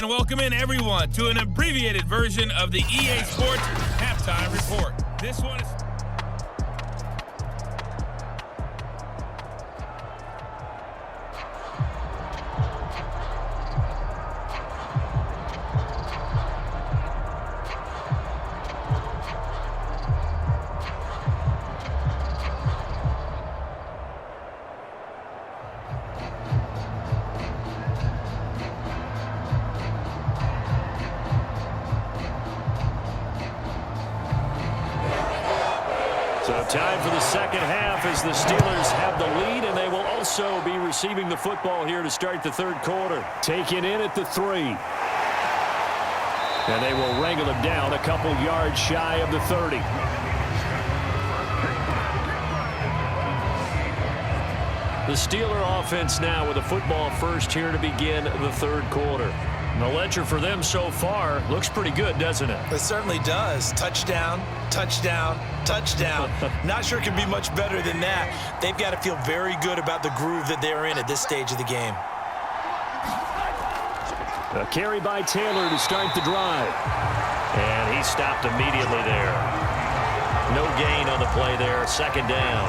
And welcome in everyone to an abbreviated version of the EA Sports Halftime Report. This one is... So time for the second half as the Steelers have the lead, and they will also be receiving the football here to start the third quarter. Taken in at the 3. And they will wrangle him down a couple yards shy of the 30. The Steeler offense now with the football first here to begin the third quarter. The ledger for them so far looks pretty good, doesn't it? It certainly does. Touchdown, touchdown, touchdown. Not sure it can be much better than that. They've got to feel very good about the groove that they're in at this stage of the game. A carry by Taylor to start the drive. And he stopped immediately there. No gain on the play there. Second down.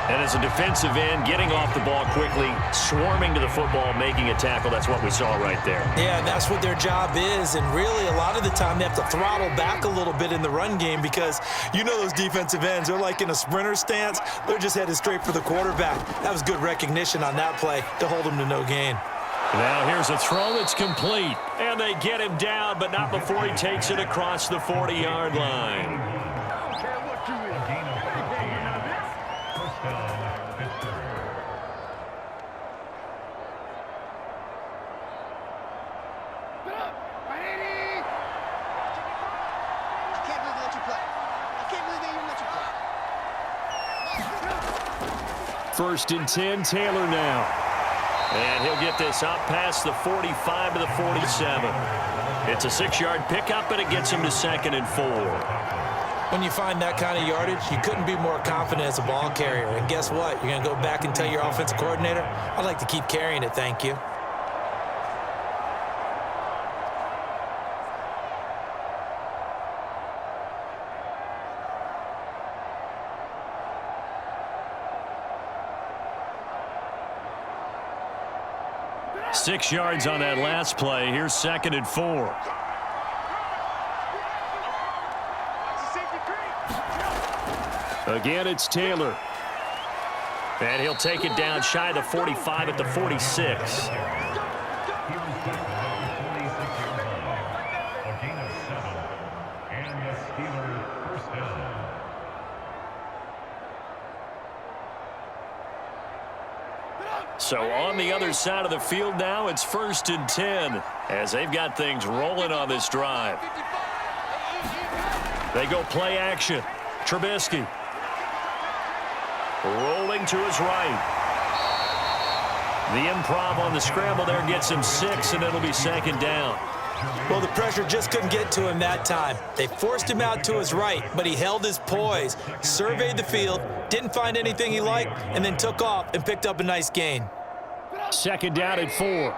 And as a defensive end, getting off the ball quickly, swarming to the football, making a tackle, that's what we saw right there. Yeah, that's what their job is. And really, a lot of the time, they have to throttle back a little bit in the run game because you know those defensive ends, they're like in a sprinter stance. They're just headed straight for the quarterback. That was good recognition on that play to hold him to no gain. Now here's a throw that's complete. And they get him down, but not before he takes it across the 40-yard line. First and 10, Taylor now. And he'll get this up past the 45 to the 47. It's a 6-yard pickup, and it gets him to 2nd and 4. When you find that kind of yardage, you couldn't be more confident as a ball carrier. And guess what? You're going to go back and tell your offensive coordinator, I'd like to keep carrying it, thank you. Six yards on that last play. Here's 2nd and 4. Again, it's Taylor. And he'll take it down shy of the 45 at the 46. So on the other side of the field now, it's 1st and 10 as they've got things rolling on this drive. They go play action. Trubisky rolling to his right. The improv on the scramble there gets him 6, and it'll be 2nd down. Well, the pressure just couldn't get to him that time. They forced him out to his right, but he held his poise, surveyed the field, didn't find anything he liked, and then took off and picked up a nice gain. 2nd down and 4.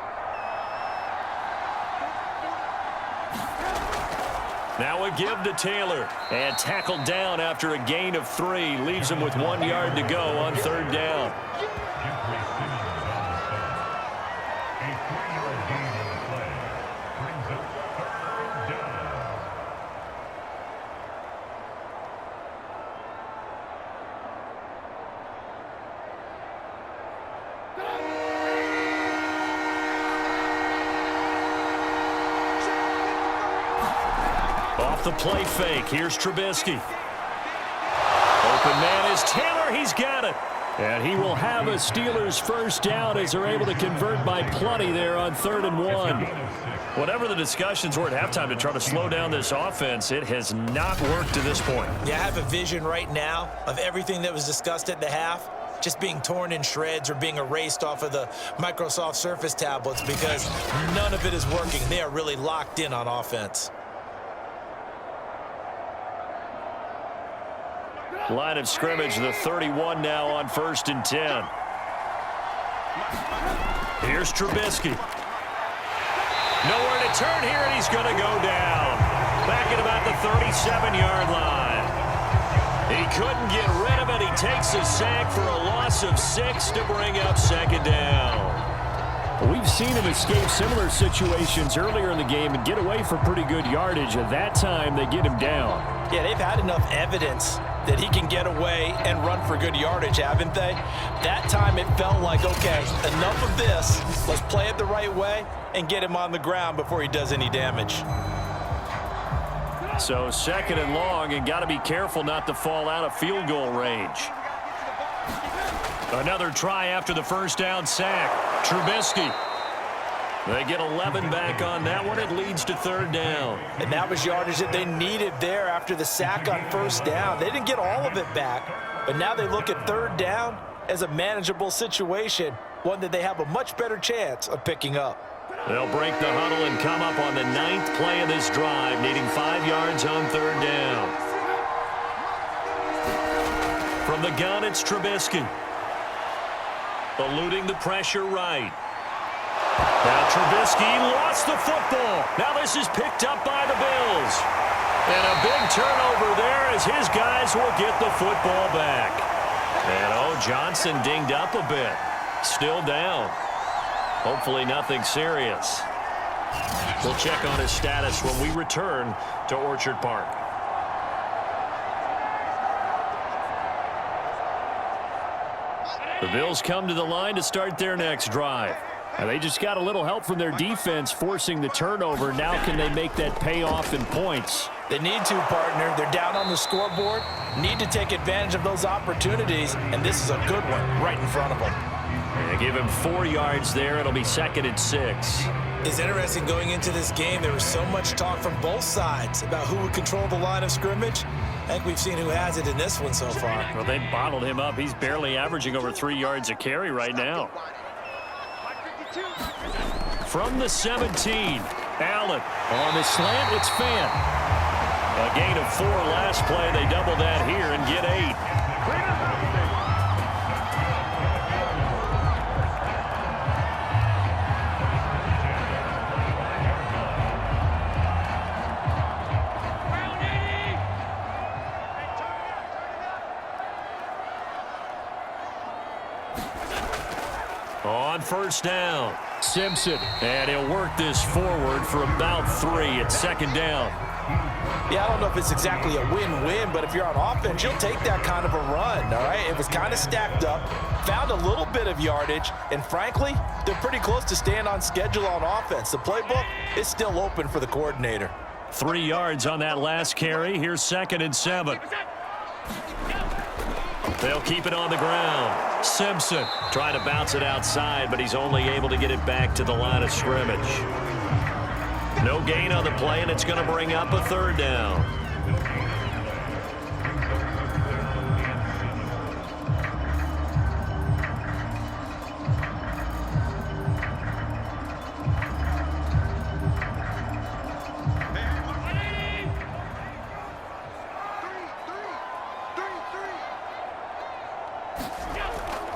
Now a give to Taylor. And tackled down after a gain of 3. Leaves him with 1 yard to go on 3rd down. Off the play fake, here's Trubisky. Open man is Taylor, he's got it. And he will have a Steelers first down as they're able to convert by plenty there on 3rd and 1. Whatever the discussions were at halftime to try to slow down this offense, it has not worked to this point. Yeah, I have a vision right now of everything that was discussed at the half just being torn in shreds or being erased off of the Microsoft Surface tablets because none of it is working. They are really locked in on offense. Line of scrimmage, the 31 now on 1st and 10. Here's Trubisky. Nowhere to turn here, and he's going to go down. Back at about the 37-yard line. He couldn't get rid of it. He takes a sack for a loss of 6 to bring up second down. We've seen him escape similar situations earlier in the game and get away for pretty good yardage. At that time, they get him down. Yeah, they've had enough evidence that he can get away and run for good yardage, haven't they? That time it felt like, okay, enough of this. Let's play it the right way and get him on the ground before he does any damage. So second and long, and got to be careful not to fall out of field goal range. Another try after the first down sack. Trubisky. They get 11 back on that one. It leads to third down. And that was yardage that they needed there after the sack on first down. They didn't get all of it back, but now they look at third down as a manageable situation, one that they have a much better chance of picking up. They'll break the huddle and come up on the 9th play of this drive, needing 5 yards on third down. From the gun, it's Trubisky. Eluding the pressure right. Now Trubisky lost the football. Now this is picked up by the Bills. And a big turnover there as his guys will get the football back. And Johnson dinged up a bit. Still down. Hopefully nothing serious. We'll check on his status when we return to Orchard Park. The Bills come to the line to start their next drive. Now, they just got a little help from their defense forcing the turnover. Now can they make that pay off in points? They need to, partner. They're down on the scoreboard, need to take advantage of those opportunities, and this is a good one right in front of them. They give him 4 yards there. It'll be 2nd and 6. It's interesting going into this game. There was so much talk from both sides about who would control the line of scrimmage. I think we've seen who has it in this one so far. Well, they bottled him up. He's barely averaging over 3 yards a carry right now. From the 17, Allen. On the slant, it's Fan. A gain of 4 last play. They double that here and get 8. On first down, Simpson. and he'll work this forward for about 3 at 2nd down. Yeah, I don't know if it's exactly a win-win, but if you're on offense, you'll take that kind of a run, all right? It was kind of stacked up, found a little bit of yardage, and frankly, they're pretty close to staying on schedule on offense. The playbook is still open for the coordinator. 3 yards on that last carry. Here's 2nd and 7. They'll keep it on the ground. Simpson trying to bounce it outside, but he's only able to get it back to the line of scrimmage. No gain on the play, and it's going to bring up a 3rd down.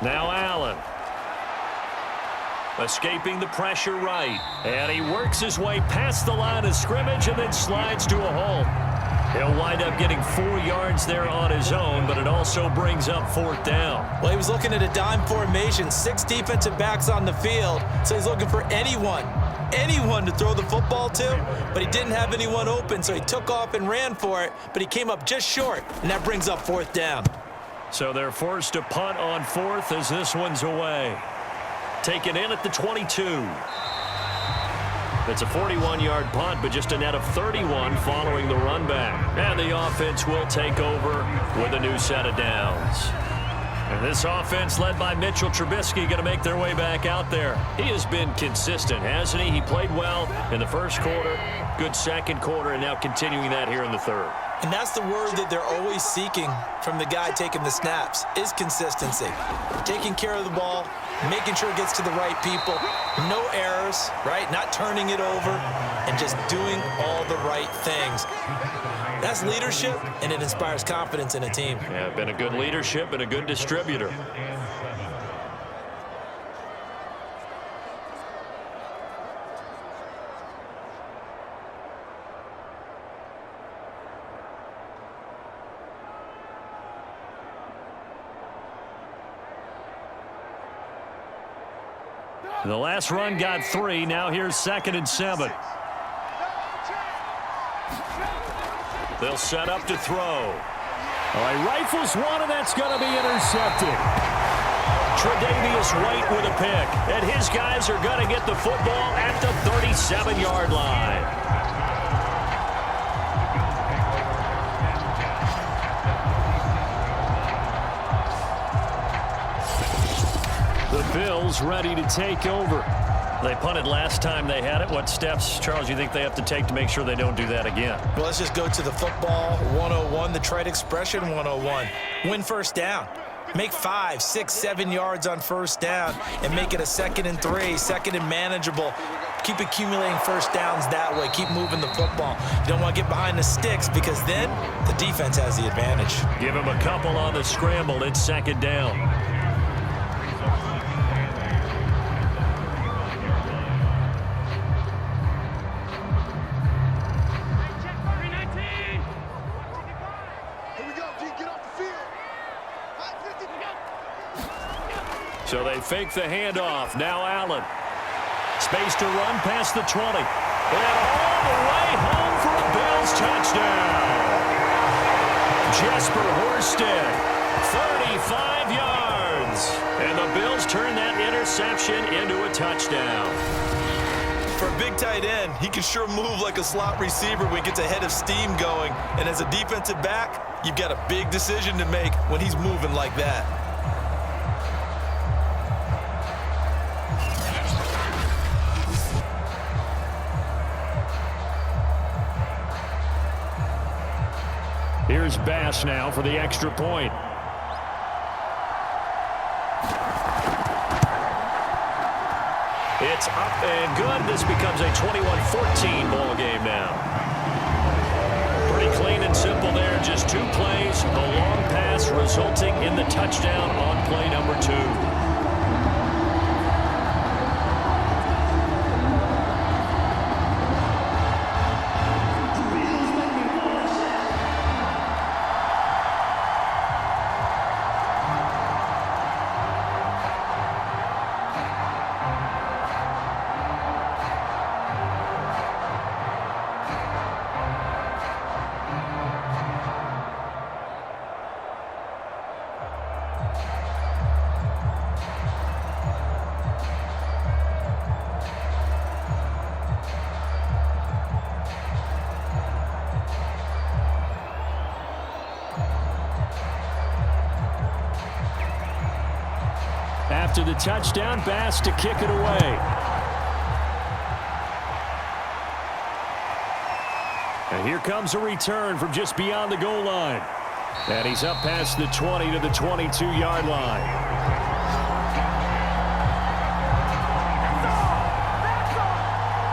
Now Allen. Escaping the pressure right. And he works his way past the line of scrimmage and then slides to a halt. He'll wind up getting 4 yards there on his own, but it also brings up 4th down. Well, he was looking at a dime formation, 6 defensive backs on the field, so he's looking for anyone to throw the football to, but he didn't have anyone open, so he took off and ran for it, but he came up just short, and that brings up 4th down. So they're forced to punt on 4th as this one's away. Taken in at the 22. It's a 41-yard punt, but just a net of 31 following the run back. And the offense will take over with a new set of downs. And this offense led by Mitchell Trubisky going to make their way back out there. He has been consistent, hasn't he? He played well in the first quarter, good second quarter, and now continuing that here in the third. And that's the word that they're always seeking from the guy taking the snaps, is consistency. Taking care of the ball, making sure it gets to the right people, no errors, right? Not turning it over, and just doing all the right things. That's leadership, and it inspires confidence in a team. Yeah, been a good leadership and a good distributor. The last run got 3. Now here's 2nd and 7. They'll set up to throw. All right, rifles one, and that's going to be intercepted. Tre'Davious White with a pick. And his guys are going to get the football at the 37-yard line. The Bills ready to take over. They punted last time they had it. What steps, Charles, you think they have to take to make sure they don't do that again? Well, let's just go to the football 101, the trite expression 101. Win first down. Make 5, 6, 7 yards on first down and make it a 2nd and 3, 2nd and manageable. Keep accumulating first downs that way. Keep moving the football. You don't want to get behind the sticks because then the defense has the advantage. Give him a couple on the scramble. It's 2nd down. So they fake the handoff. Now Allen. Space to run past the 20. And all the way home for a Bills touchdown. Jesper Horsted, 35 yards. And the Bills turn that interception into a touchdown. For a big tight end, he can sure move like a slot receiver when he gets a head of steam going. And as a defensive back, you've got a big decision to make when he's moving like that. Here's Bass now for the extra point. It's up and good. This becomes a 21-14 ball game now. Pretty clean and simple there. Just 2 plays. A long pass resulting in the touchdown on play number 2. After the touchdown, Bass to kick it away. And here comes a return from just beyond the goal line. And he's up past the 20 to the 22-yard line.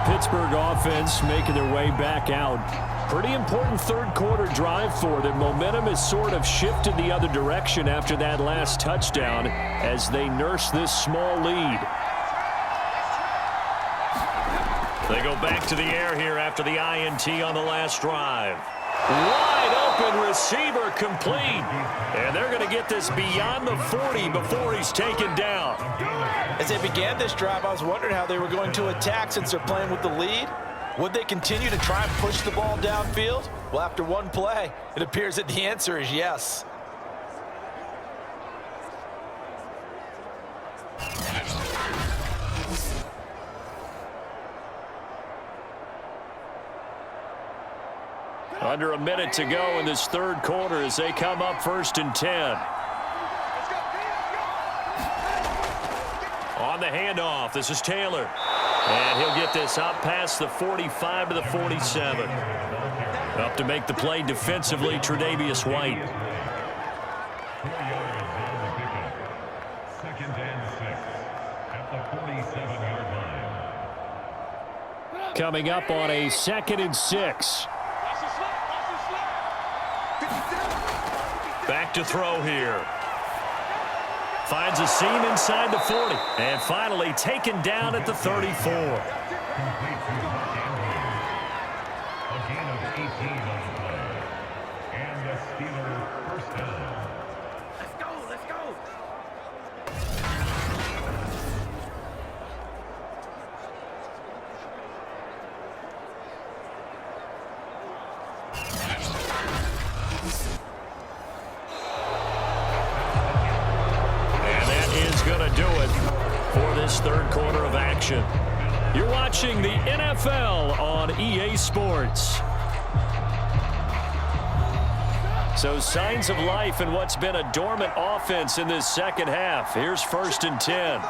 Pittsburgh offense making their way back out. Pretty important third-quarter drive for them. Momentum has sort of shifted the other direction after that last touchdown as they nurse this small lead. They go back to the air here after the INT on the last drive. Wide open receiver complete. And they're going to get this beyond the 40 before he's taken down. As they began this drive, I was wondering how they were going to attack since they're playing with the lead. Would they continue to try and push the ball downfield? Well, after one play, it appears that the answer is yes. Under a minute to go in this third quarter as they come up 1st and 10. On the handoff, this is Taylor. And he'll get this out past the 45 to the 47. Up to make the play defensively, Tre'Davious White. 2nd and 6 at the 47-yard line. Coming up on a 2nd and 6. Back to throw here. Finds a seam inside the 40. And finally taken down at the 34. A gain of 18 on the play. And the Steelers first down. Let's go, let's go. action. You're watching the NFL on EA Sports. So signs of life in what's been a dormant offense in this second half. Here's 1st and 10.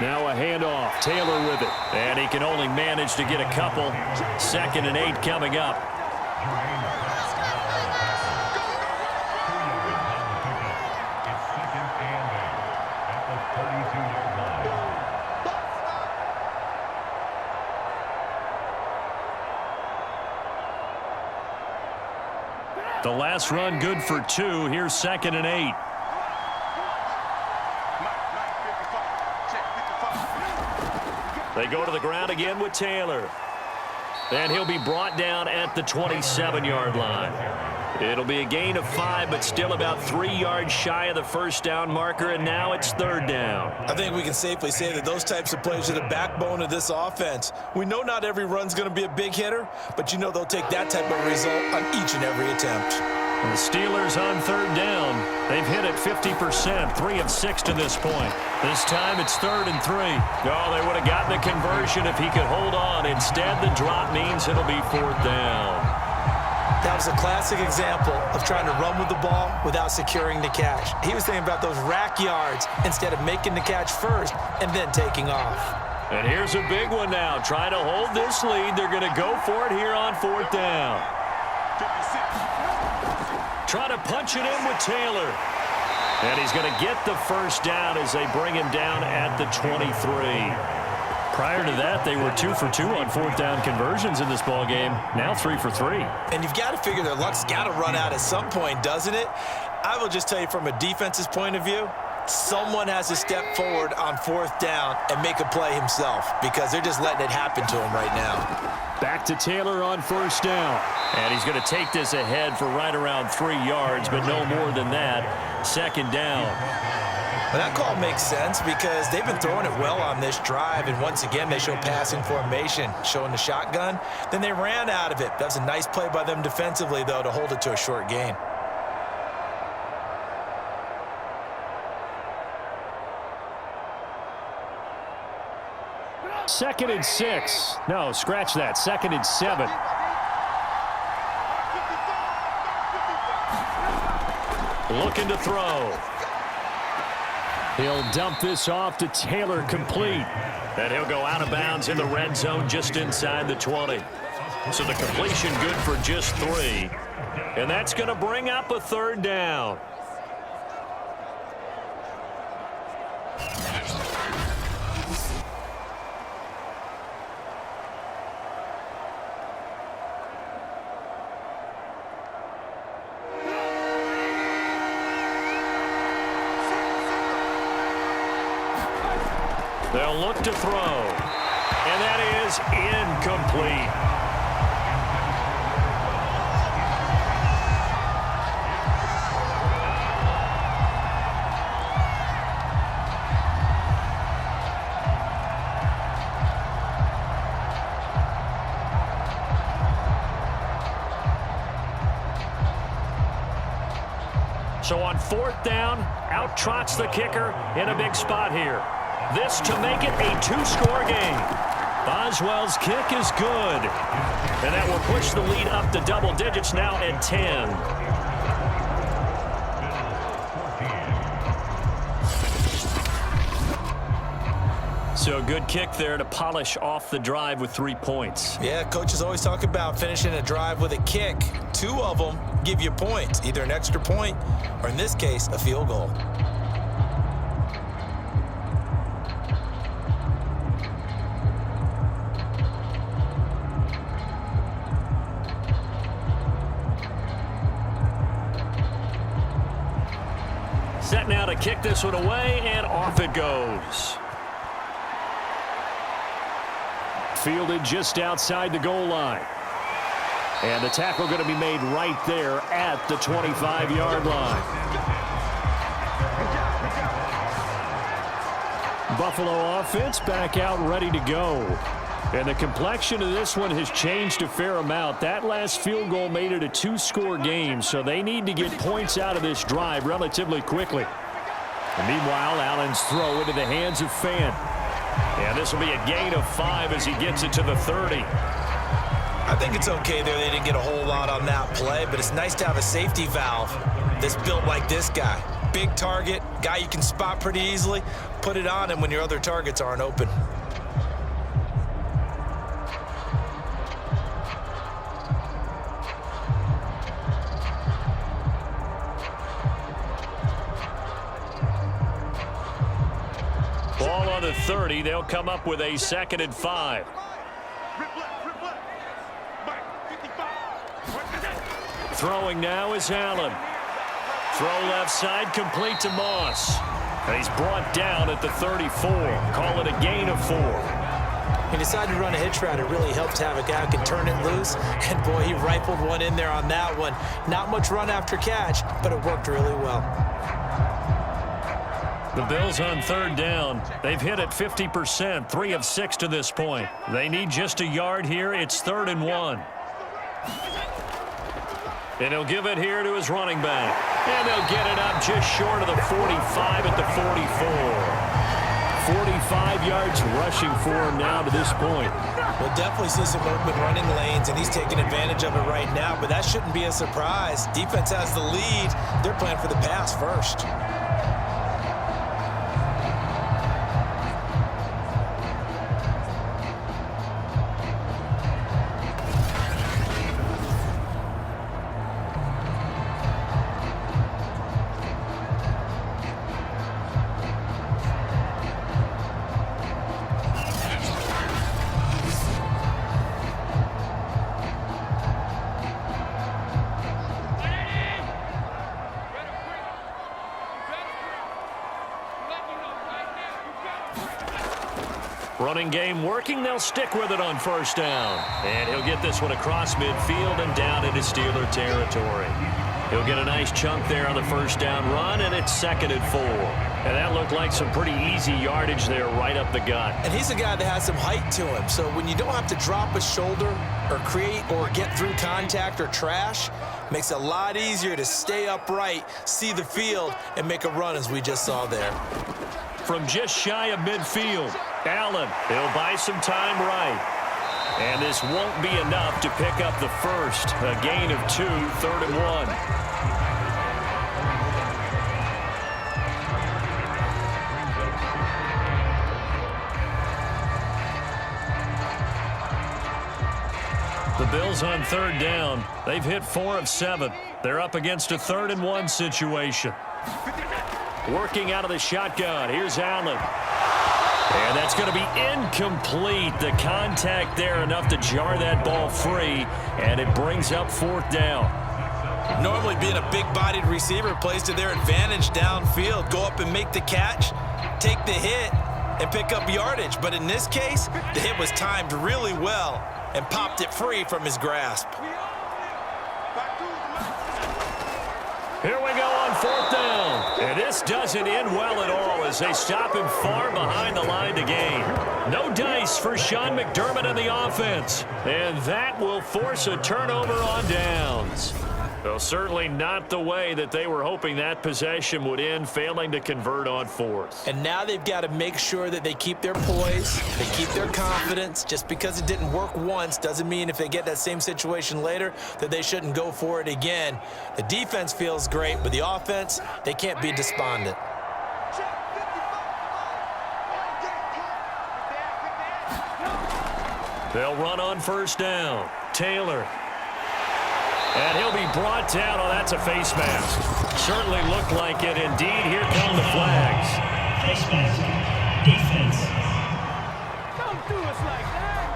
Now a handoff. Taylor with it. And he can only manage to get a couple. 2nd and 8 coming up. The last run good for 2. Here's 2nd and 8. They go to the ground again with Taylor. And he'll be brought down at the 27-yard line. It'll be a gain of 5, but still about 3 yards shy of the first down marker, and now it's 3rd down. I think we can safely say that those types of plays are the backbone of this offense. We know not every run's going to be a big hitter, but you know they'll take that type of result on each and every attempt. And the Steelers on 3rd down. They've hit it 50%, 3 of 6 to this point. This time it's 3rd and 3. Oh, they would have gotten the conversion if he could hold on. Instead, the drop means it'll be 4th down. That was a classic example of trying to run with the ball without securing the catch. He was thinking about those rack yards instead of making the catch first and then taking off. And here's a big one now. Trying to hold this lead. They're going to go for it here on 4th down. Trying to punch it in with Taylor. And he's going to get the first down as they bring him down at the 23. Prior to that, they were 2 for 2 on 4th down conversions in this ballgame. Now 3 for 3. And you've got to figure their luck's got to run out at some point, doesn't it? I will just tell you from a defense's point of view, someone has to step forward on 4th down and make a play himself because they're just letting it happen to him right now. Back to Taylor on 1st down. And he's going to take this ahead for right around 3 yards, but no more than that. 2nd down. Well, that call makes sense because they've been throwing it well on this drive, and once again they show passing formation, showing the shotgun. Then they ran out of it. That's a nice play by them defensively, though, to hold it to a short gain. Second and 6. No, scratch that. 2nd and 7. Looking to throw. He'll dump this off to Taylor, complete. And he'll go out of bounds in the red zone just inside the 20. So the completion good for just 3. And that's going to bring up a 3rd down. They'll look to throw. And that is incomplete. So on 4th down, out trots the kicker in a big spot here. This to make it a 2-score game. Boswell's kick is good. And that will push the lead up to double digits now at 10. So a good kick there to polish off the drive with 3 points. Yeah, coaches always talk about finishing a drive with a kick. 2 of them give you points, either an extra point or, in this case, a field goal. Set now to kick this one away, and off it goes. Fielded just outside the goal line. And the tackle going to be made right there at the 25-yard line. Buffalo offense back out ready to go. And the complexion of this one has changed a fair amount. That last field goal made it a 2-score game, so they need to get points out of this drive relatively quickly. And meanwhile, Allen's throw into the hands of Fan. And this will be a gain of 5 as he gets it to the 30. I think it's okay there. They didn't get a whole lot on that play, but it's nice to have a safety valve that's built like this guy. Big target, guy you can spot pretty easily. Put it on him when your other targets aren't open. Ball on the 30. They'll come up with a 2nd and 5. Throwing now is Allen. Throw left side, complete to Moss. And he's brought down at the 34. Call it a gain of 4. He decided to run a hitch route. It really helped to have a guy who can turn it loose. And, boy, he rifled one in there on that one. Not much run after catch, but it worked really well. The Bills on 3rd down. They've hit it 50%, 3 of 6 to this point. They need just a yard here. It's 3rd and 1. And he'll give it here to his running back. And they'll get it up just short of the 45 at the 44. 45 yards rushing for him now to this point. We'll definitely see some open running lanes, and he's taking advantage of it right now, but that shouldn't be a surprise. Defense has the lead. They're playing for the pass first. Running game working. They'll stick with it on 1st down. And he'll get this one across midfield and down into Steeler territory. He'll get a nice chunk there on the 1st down run, and it's 2nd and 4. And that looked like some pretty easy yardage there right up the gut. And he's a guy that has some height to him, so when you don't have to drop a shoulder or create or get through contact or trash, makes it a lot easier to stay upright, see the field, and make a run as we just saw there. From just shy of midfield, Allen, he'll buy some time right. And this won't be enough to pick up the first. A gain of 2, 3rd and 1. The Bills on 3rd down. They've hit 4 of 7. They're up against a 3rd and 1 situation. Working out of the shotgun. Here's Allen. And that's going to be incomplete. The contact there enough to jar that ball free, and it brings up 4th down. Normally being a big-bodied receiver plays to their advantage downfield. Go up and make the catch, take the hit, and pick up yardage. But in this case, the hit was timed really well and popped it free from his grasp. Here we go on 4th down. And this doesn't end well at all as they stop him far behind the line to gain. No dice for Sean McDermott and the offense. And that will force a turnover on downs. Well, certainly not the way that they were hoping that possession would end, failing to convert on 4th. And now they've got to make sure that they keep their poise, they keep their confidence. Just because it didn't work once doesn't mean if they get that same situation later that they shouldn't go for it again. The defense feels great, but the offense, they can't be despondent. They'll run on 1st down. Taylor. And he'll be brought down. Oh, that's a face mask. Certainly looked like it. Indeed, here come the flags. Face mask. Defense. Don't do us like that.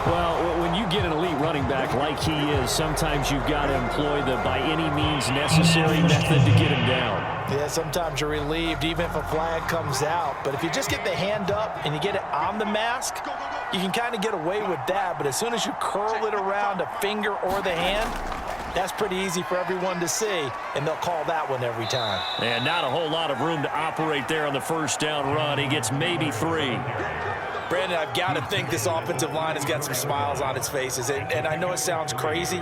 Well, when you get an elite running back like he is, sometimes you've got to employ the by any means necessary method to get him down. Yeah, sometimes you're relieved even if a flag comes out. But if you just get the hand up and you get it on the mask, you can kind of get away with that. But as soon as you curl it around a finger or the hand, that's pretty easy for everyone to see, and they'll call that one every time. And not a whole lot of room to operate there on the 1st down run. He gets maybe 3. Brandon, I've got to think this offensive line has got some smiles on its faces. And I know it sounds crazy,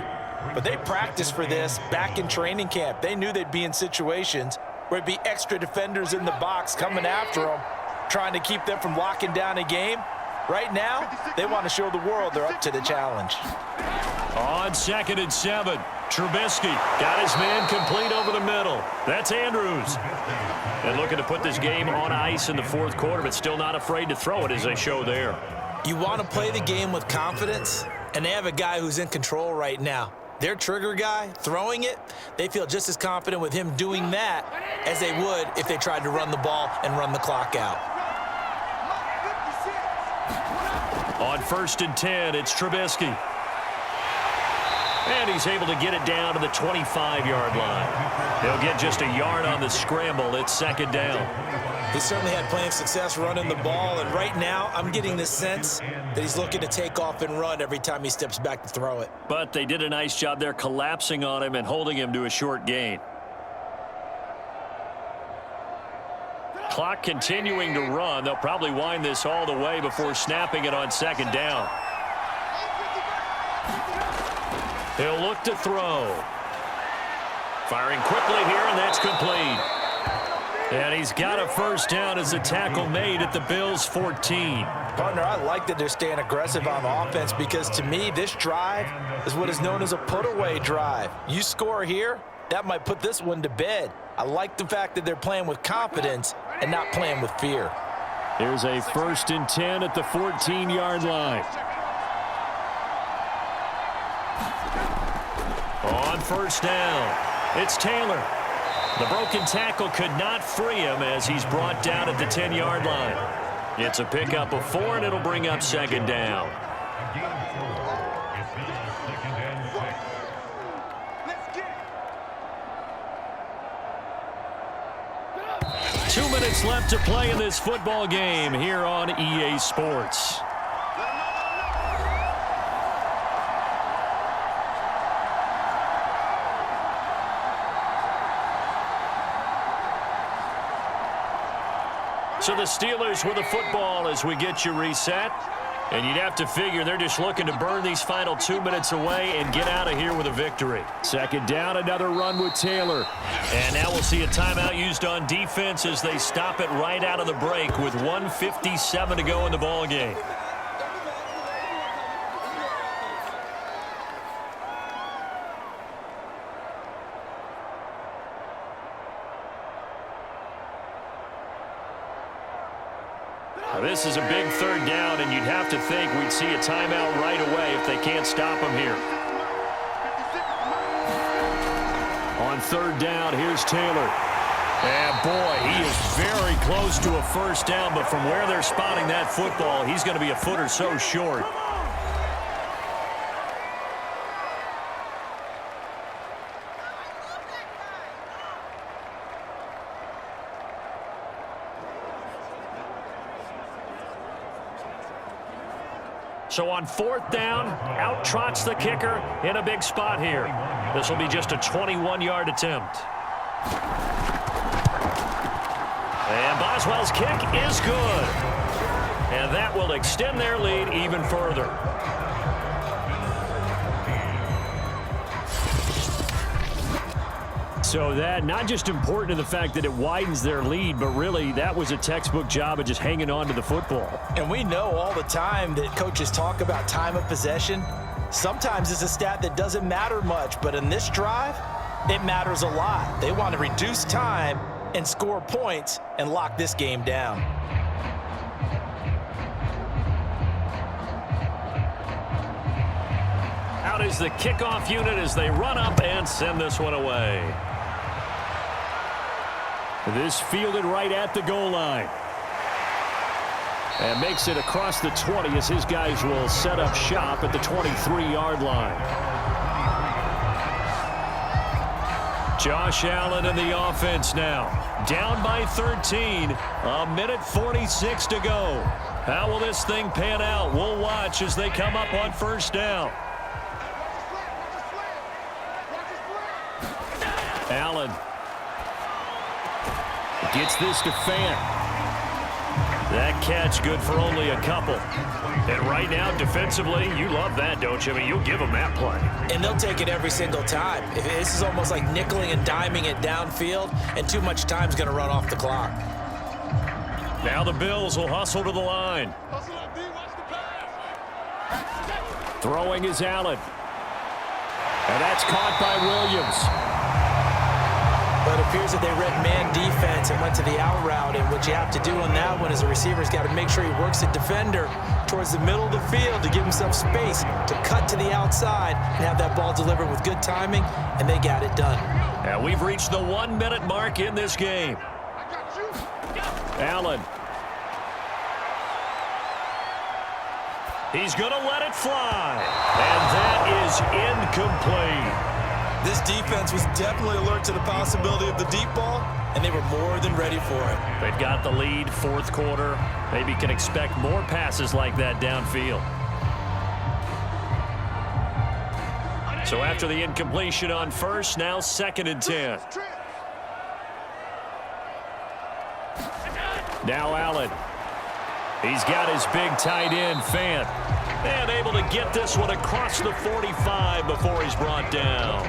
but they practiced for this back in training camp. They knew they'd be in situations where it'd be extra defenders in the box coming after them, trying to keep them from locking down a game. Right now, they want to show the world they're up to the challenge. On 2nd and 7, Trubisky got his man complete over the middle. That's Andrews. And looking to put this game on ice in the 4th quarter, but still not afraid to throw it as they show there. You want to play the game with confidence, and they have a guy who's in control right now. Their trigger guy, throwing it, they feel just as confident with him doing that as they would if they tried to run the ball and run the clock out. On 1st and 10, it's Trubisky. And he's able to get it down to the 25-yard line. He'll get just a yard on the scramble. It's 2nd down. He certainly had plenty of success running the ball, and right now I'm getting the sense that he's looking to take off and run every time he steps back to throw it. But they did a nice job there collapsing on him and holding him to a short gain. Clock continuing to run. They'll probably wind this all the way before snapping it on 2nd down. He'll look to throw. Firing quickly here, and that's complete. And he's got a 1st down as a tackle made at the Bills' 14. Partner, I like that they're staying aggressive on offense because to me, this drive is what is known as a put-away drive. You score here, that might put this one to bed. I like the fact that they're playing with confidence and not playing with fear. Here's a 1st and 10 at the 14-yard line. On 1st down, it's Taylor. The broken tackle could not free him as he's brought down at the 10-yard line. It's a pickup of 4, and it'll bring up 2nd down. Let's get 2 minutes left to play in this football game here on EA Sports. So the Steelers with the football as we get you reset. And you'd have to figure they're just looking to burn these final 2 minutes away and get out of here with a victory. 2nd down, another run with Taylor. And now we'll see a timeout used on defense as they stop it right out of the break with 1:57 to go in the ball game. This is a big 3rd down, and you'd have to think we'd see a timeout right away if they can't stop him here. On 3rd down, here's Taylor. And boy, he is very close to a 1st down, but from where they're spotting that football, he's going to be a foot or so short. So on 4th down, out trots the kicker in a big spot here. This will be just a 21-yard attempt. And Boswell's kick is good. And that will extend their lead even further. So that not just important in the fact that it widens their lead, but really that was a textbook job of just hanging on to the football. And we know all the time that coaches talk about time of possession. Sometimes it's a stat that doesn't matter much, but in this drive, it matters a lot. They want to reduce time and score points and lock this game down. Out is the kickoff unit as they run up and send this one away. This fielded right at the goal line. And makes it across the 20 as his guys will set up shop at the 23-yard line. Josh Allen in the offense now. Down by 13. A minute 46 to go. How will this thing pan out? We'll watch as they come up on 1st down. Allen gets this to Fant. That catch good for only a couple. And right now, defensively, you love that, don't you? I mean, you'll give them that play. And they'll take it every single time. This is almost like nickeling and diming it downfield, and too much time's going to run off the clock. Now the Bills will hustle to the line. Throwing is Allen. And that's caught by Williams. But it appears that they read man defense and went to the out route, and what you have to do on that one is the receiver's got to make sure he works the defender towards the middle of the field to give himself space to cut to the outside and have that ball delivered with good timing, and they got it done. And we've reached the 1 minute mark in this game. Allen. He's going to let it fly. And that is incomplete. This defense was definitely alert to the possibility of the deep ball, and they were more than ready for it. They've got the lead, fourth quarter. Maybe can expect more passes like that downfield. So after the incompletion on first, now 2nd and 10. Now Allen. He's got his big tight end, Fant. And able to get this one across the 45 before he's brought down.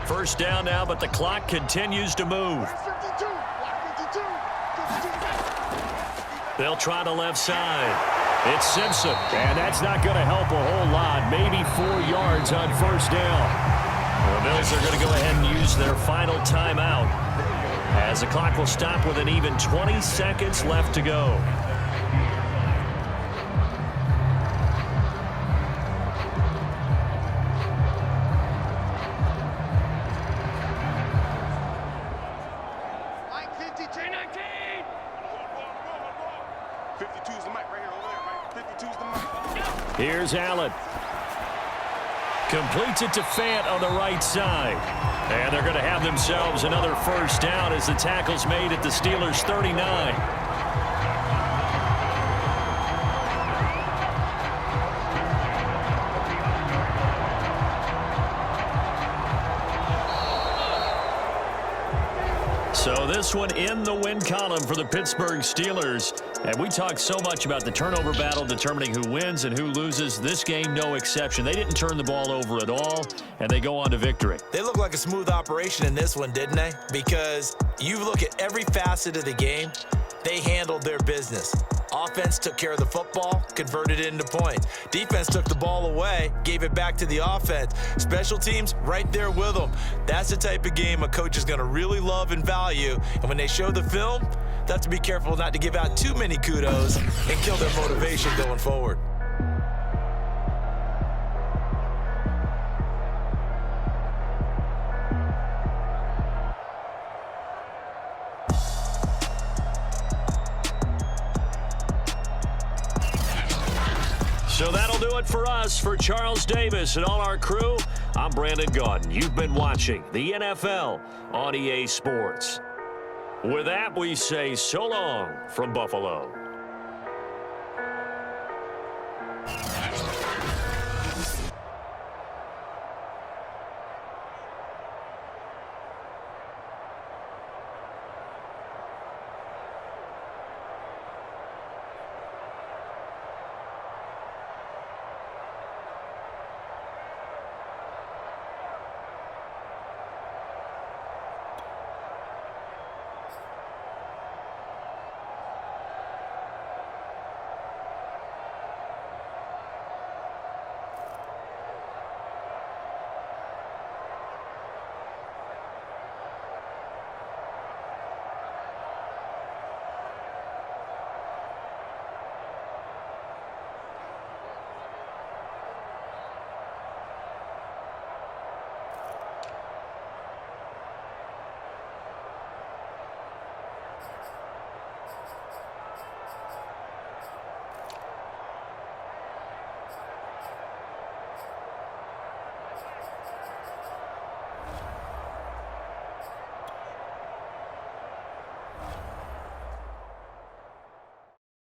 First down now, but the clock continues to move. They'll try the left side. It's Simpson. And that's not going to help a whole lot. Maybe 4 yards on first down. The Bills are going to go ahead and use their final timeout as the clock will stop with an even 20 seconds left to go. Here's Allen. Completes it to Fant on the right side. And they're going to have themselves another first down as the tackle's made at the Steelers' 39. So this one in the win column for the Pittsburgh Steelers. And we talked so much about the turnover battle determining who wins and who loses. This game, no exception. They didn't turn the ball over at all, and they go on to victory. They look like a smooth operation in this one, didn't they? Because you look at every facet of the game, they handled their business. Offense took care of the football, converted it into points. Defense took the ball away, gave it back to the offense. Special teams, right there with them. That's the type of game a coach is going to really love and value. And when they show the film, they have to be careful not to give out too many kudos and kill their motivation going forward. So that'll do it for us. For Charles Davis and all our crew, I'm Brandon Gaudin. You've been watching the NFL on EA Sports. With that, we say so long from Buffalo.